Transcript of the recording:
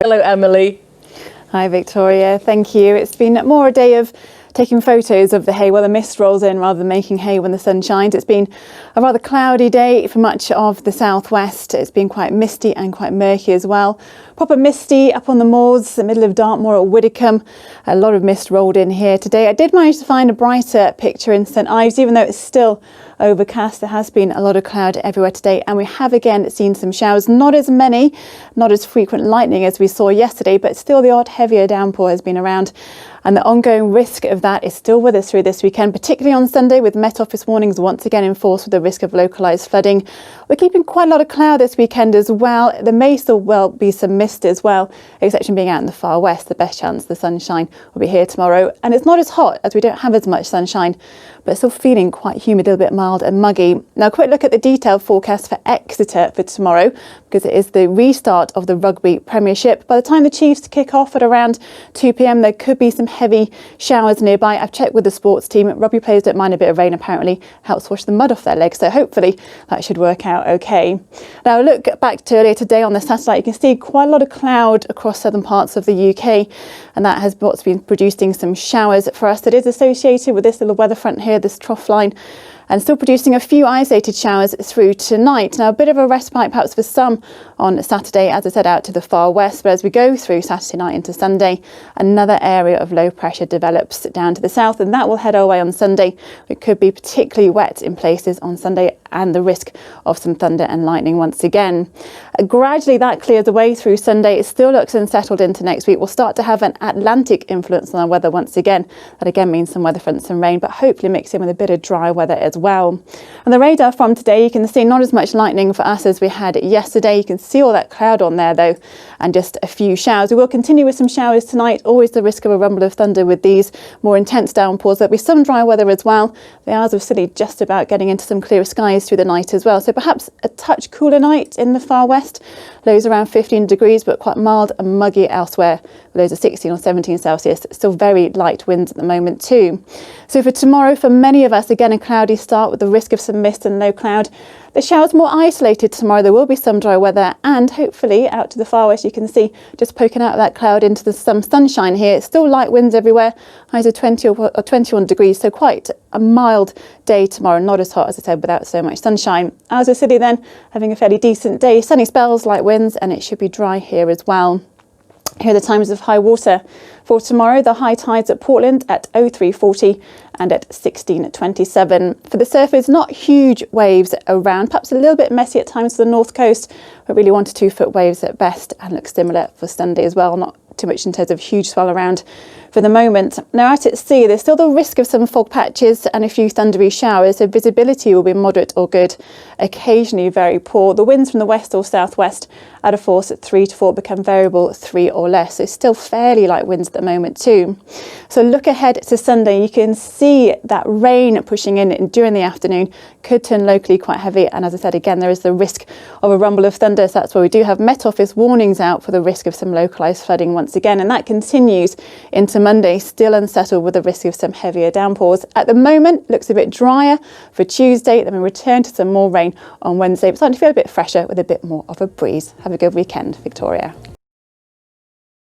Hello, Emily. Hi, Victoria. Thank you. It's been more a day of taking photos of the hay while the mist rolls in rather than making hay when the sun shines. It's been a rather cloudy day for much of the southwest. It's been quite misty and quite murky as well. Proper misty up on the moors, the middle of Dartmoor at Widdicombe. A lot of mist rolled in here today. I did manage to find a brighter picture in St Ives, even though it's still overcast. There has been a lot of cloud everywhere today, and we have again seen some showers. Not as many, not as frequent lightning as we saw yesterday, but still the odd heavier downpour has been around. And the ongoing risk of that is still with us through this weekend, particularly on Sunday, with Met Office warnings once again in force with the risk of localised flooding. We're keeping quite a lot of cloud this weekend as well. There may still well be some mist as well, exception being out in the far west. The best chance the sunshine will be here tomorrow. And it's not as hot as we don't have as much sunshine, but still feeling quite humid, a little bit mild and muggy. Now, a quick look at the detailed forecast for Exeter for tomorrow, because it is the restart of the Rugby Premiership. By the time the Chiefs kick off at around 2 p.m, there could be some heavy showers nearby. I've checked with the sports team. Rugby players don't mind a bit of rain, apparently. Helps wash the mud off their legs, so hopefully that should work out okay. Now, look back to earlier today on the satellite. You can see quite a lot of cloud across southern parts of the UK, and that has what's been producing some showers for us. It is associated with this little weather front here, this trough line, and still producing a few isolated showers through tonight. Now, a bit of a respite perhaps for some on Saturday, as I said, out to the far west. But as we go through Saturday night into Sunday, another area of low pressure develops down to the south, and that will head our way on Sunday. It could be particularly wet in places on Sunday, and the risk of some thunder and lightning once again. Gradually that clears away through Sunday. It still looks unsettled into next week. We'll start to have an Atlantic influence on our weather once again. That again means some weather fronts and rain, but hopefully mixed in with a bit of dry weather as well. And the radar from today, you can see not as much lightning for us as we had yesterday. You can see all that cloud on there though, and just a few showers. We will continue with some showers tonight. Always the risk of a rumble of thunder with these more intense downpours. There'll be some dry weather as well. The Isles of Scilly just about getting into some clearer skies through the night as well. So perhaps a touch cooler night in the far west. Lows around 15 degrees, but quite mild and muggy elsewhere. Lows of 16 or 17 Celsius. Still very light winds at the moment too. So for tomorrow, for many of us, again, a cloudy start with the risk of some mist and low cloud. The showers more isolated tomorrow. There will be some dry weather, and hopefully out to the far west you can see just poking out of that cloud into some sunshine here. It's still light winds everywhere, highs of 20 or 21 degrees, so quite a mild day tomorrow. Not as hot, as I said, without so much sunshine. Isles of Scilly then having a fairly decent day. Sunny spells, light winds, and it should be dry here as well. Here are the times of high water for tomorrow. The high tides at Portland at 03:40 and at 16:27. For the surface, not huge waves around, perhaps a little bit messy at times for the north coast, but really 1 to 2 foot waves at best, and looks similar for Sunday as well. Not too much in terms of huge swell around for the moment. Now out at sea, there's still the risk of some fog patches and a few thundery showers, so visibility will be moderate or good, occasionally very poor. The winds from the west or southwest at a force at 3 to 4 become variable 3 or less, so still fairly light winds at the moment too. So look ahead to Sunday. You can see that rain pushing in during the afternoon could turn locally quite heavy, and as I said again, there is the risk of a rumble of thunder, so that's why we do have Met Office warnings out for the risk of some localised flooding once again, and that continues into Monday, still unsettled with the risk of some heavier downpours. At the moment, looks a bit drier for Tuesday, then we return to some more rain on Wednesday, but starting to feel a bit fresher with a bit more of a breeze. Have a good weekend, Victoria.